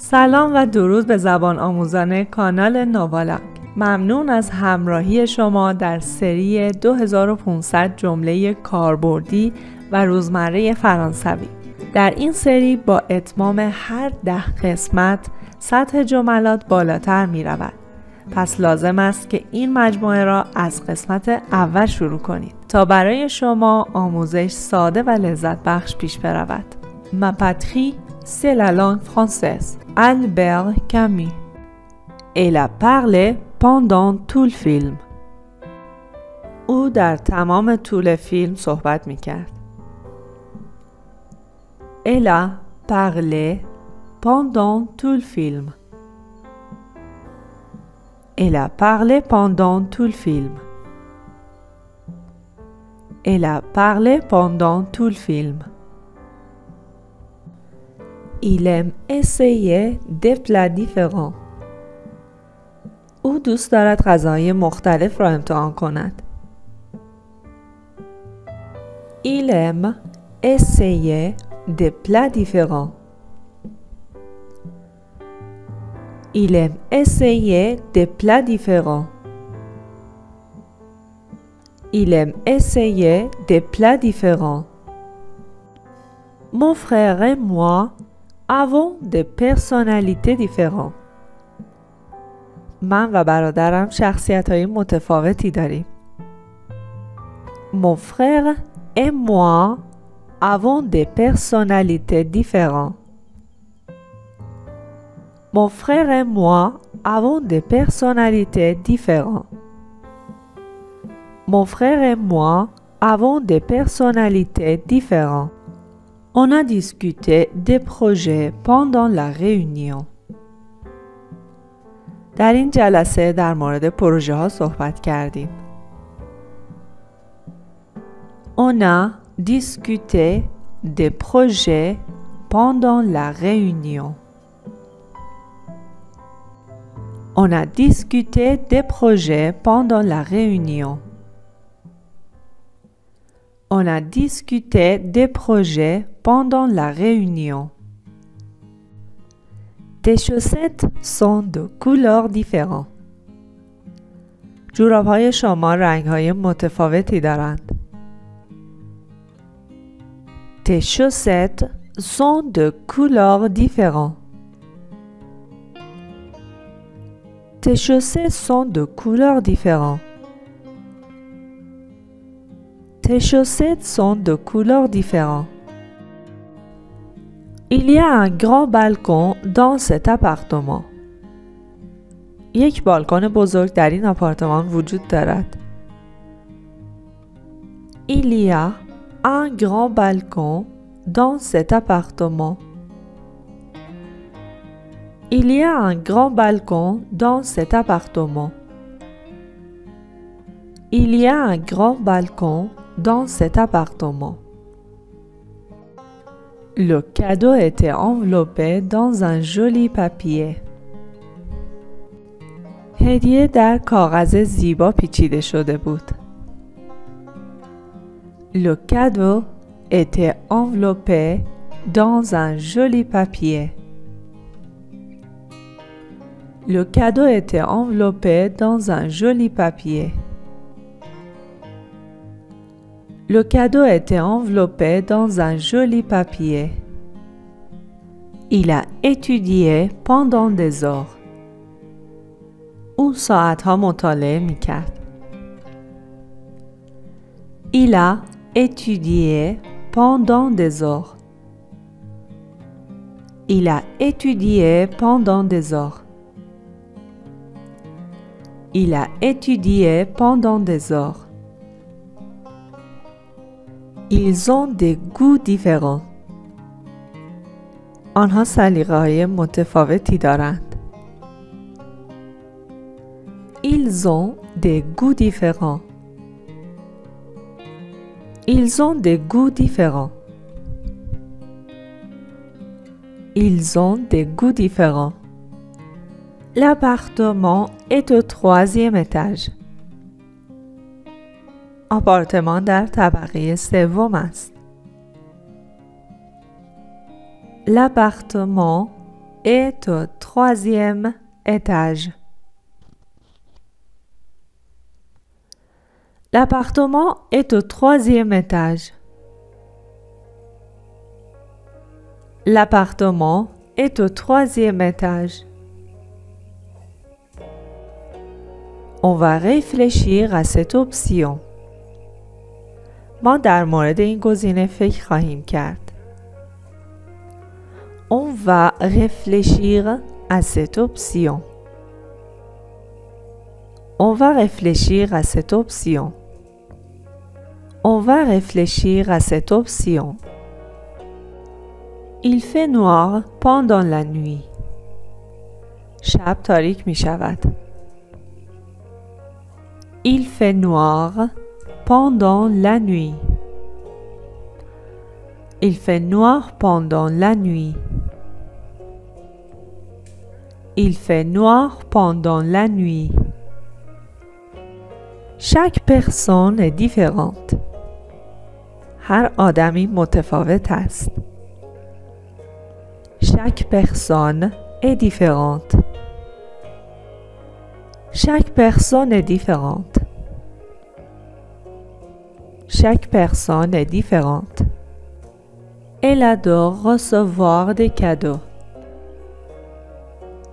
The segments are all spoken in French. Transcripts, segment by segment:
سلام و درود به زبان آموزان کانال نوالنگ. ممنون از همراهی شما در سری 2500 جمله کاربردی و روزمره فرانسوی. در این سری با اتمام هر 10 قسمت سطح جملات بالاتر می رود. پس لازم است که این مجموعه را از قسمت اول شروع کنید تا برای شما آموزش ساده و لذت بخش پیش برود. Ma patrie, c'est la langue française. Albert Camus. Elle a parlé pendant tout le film. او در تمام طول فیلم صحبت می کرد. Elle a parlé pendant tout le film. Elle a parlé pendant tout le film. Elle a parlé pendant tout le film. Il aime essayer des plats différents. او دوست دارد غذاهای مختلف را امتحان کند. Il aime essayer des plats différents. Il aime essayer des plats différents. Il aime essayer des plats différents. Mon frère et moi avons des personnalités différentes. من و برادرم شخصیت‌های متفاوتی داریم. Mon frère et moi avons des personnalités différentes. Mon frère et moi avons des personnalités différentes. Mon frère et moi avons des personnalités différentes. On a discuté des projets pendant la réunion. در این جلسه در مورد پروژه ها صحبت کردیم. On a discuté des projets pendant la réunion. On a discuté des projets pendant la réunion. On a discuté des projets pendant la réunion. Tes chaussettes sont de couleurs différentes. جوراب‌های شما رنگ‌های متفاوتی دارند. Tes chaussettes sont de couleurs différentes. Tes chaussettes sont de couleurs différentes. Tes chaussettes sont de couleurs différentes. Il y a un grand balcon dans cet appartement. یک بالکن بزرگ در این آپارتمان وجود دارد. Il y a un grand balcon dans cet appartement. Il y a un grand balcon dans cet appartement. Il y a un grand balcon dans cet appartement. Le cadeau était enveloppé dans un joli papier. هدیه در کاغذ زیبا پیچیده شده بود. Le cadeau était enveloppé dans un joli papier. Le cadeau était enveloppé dans un joli papier. Le cadeau était enveloppé dans un joli papier. Il a étudié pendant des heures. او ساعتها مطالعه می‌کرد. Il a étudié pendant des heures. Il a étudié pendant des heures. Il a étudié pendant des heures. Ils ont des goûts différents. آنها سلیقه‌های متفاوتی دارند. Ils ont des goûts différents. Ils ont des goûts différents. Ils ont des goûts différents. L'appartement est au 3e étage. آپارتمان در طبقه 3 است. L'appartement est au troisième étage. L'appartement est au troisième étage. L'appartement est au troisième étage. On va réfléchir à cette option. ما در مورد این گزینه فکر خواهیم کرد. On va réfléchir à cette option. On va réfléchir à cette option. On va réfléchir à cette option. Il fait noir pendant la nuit. شب تاریک می شود. Il fait noir pendant la nuit. Il fait noir pendant la nuit. Il fait noir pendant la nuit. Chaque personne est différente. هر آدمی متفاوت است. Chaque personne est différente. Chaque personne est différente. Chaque personne est différente. Elle adore recevoir des cadeaux.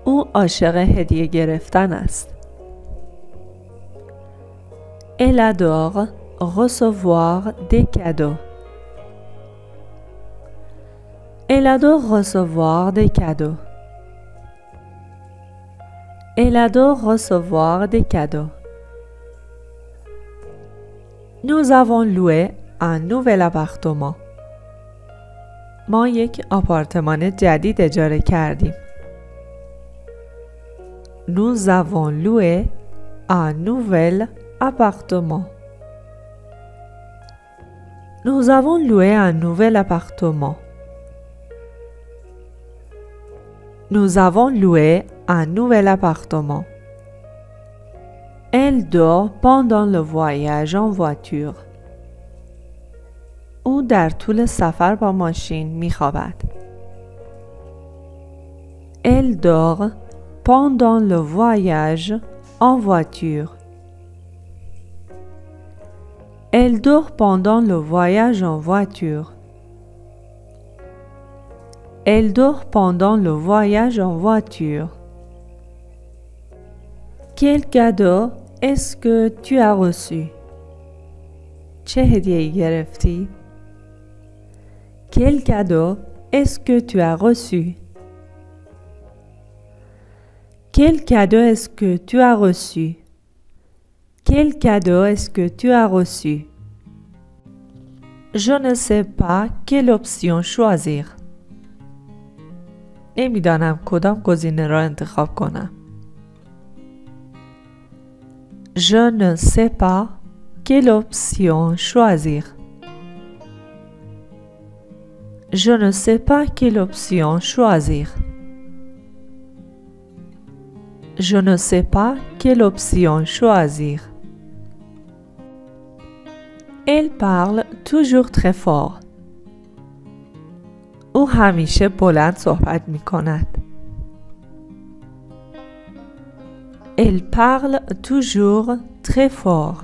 او عاشق هدیه گرفتن است. Elle adore recevoir des cadeaux. Elle adore recevoir des cadeaux. Elle adore recevoir des cadeaux. Nous avons loué un nouvel appartement. ما یک آپارتمان جدید اجاره کردیم. Nous avons loué un nouvel appartement. Nous avons loué un nouvel appartement. Nous avons loué un nouvel appartement. Elle dort pendant le voyage en voiture. او در طول سفر با ماشین می‌خوابد. Elle dort pendant le voyage en voiture. Elle dort pendant le voyage en voiture. Elle dort pendant le voyage en voiture. Quel cadeau est-ce que tu as reçu? چه هدیه‌ای گرفتی؟ Quel cadeau est-ce que tu as reçu? Quel cadeau est-ce que tu as reçu? Quel cadeau est-ce que tu as reçu? Je ne sais pas quelle option choisir. نمیدانم کدام گزینه را انتخاب کنم. Je ne sais pas quelle option choisir. Je ne sais pas quelle option choisir. Je ne sais pas quelle option choisir. Elle parle toujours très fort. او همیشه بلند صحبت می کند. Elle parle toujours très fort.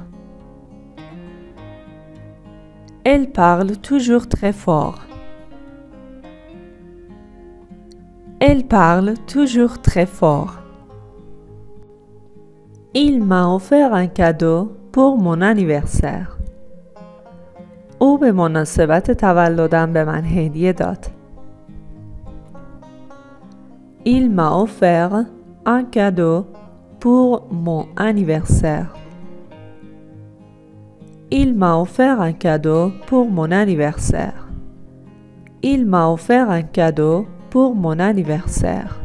Elle parle toujours très fort. Elle parle toujours très fort. Il m'a offert un cadeau pour mon anniversaire. او به مناسبت تولدم به من هدیه داد. Il m'a offert un cadeau pour mon anniversaire. Il m'a offert un cadeau pour mon anniversaire. Il m'a offert un cadeau pour mon anniversaire.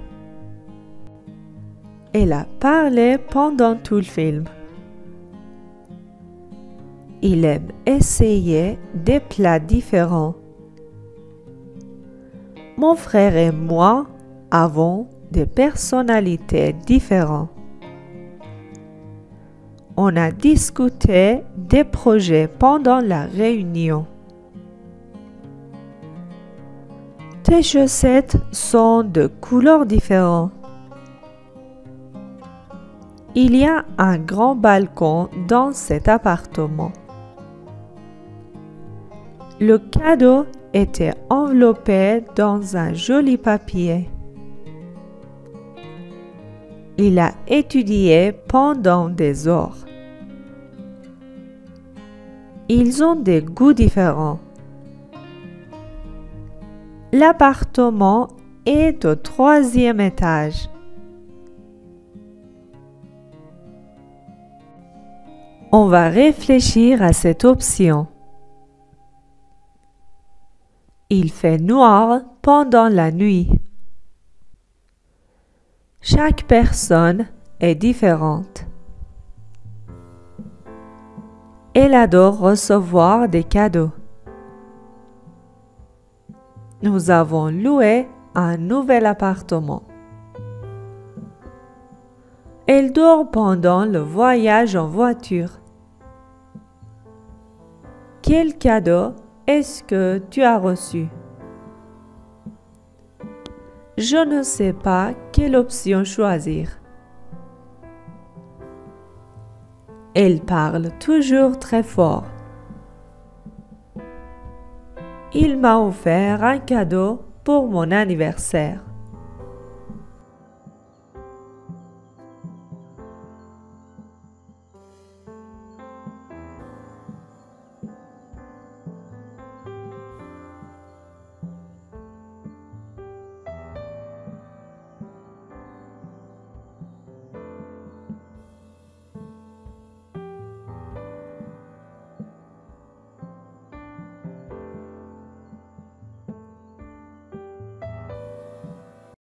Elle a parlé pendant tout le film. Il aime essayer des plats différents. Mon frère et moi avons des personnalités différentes. On a discuté des projets pendant la réunion. Tes chaussettes sont de couleurs différentes. Il y a un grand balcon dans cet appartement. Le cadeau était enveloppé dans un joli papier. Il a étudié pendant des heures. Ils ont des goûts différents. L'appartement est au 3e étage. On va réfléchir à cette option. Il fait noir pendant la nuit. Chaque personne est différente. Elle adore recevoir des cadeaux. Nous avons loué un nouvel appartement. Elle dort pendant le voyage en voiture. Quel cadeau est-ce que tu as reçu? Je ne sais pas quelle option choisir. Elle parle toujours très fort. Il m'a offert un cadeau pour mon anniversaire.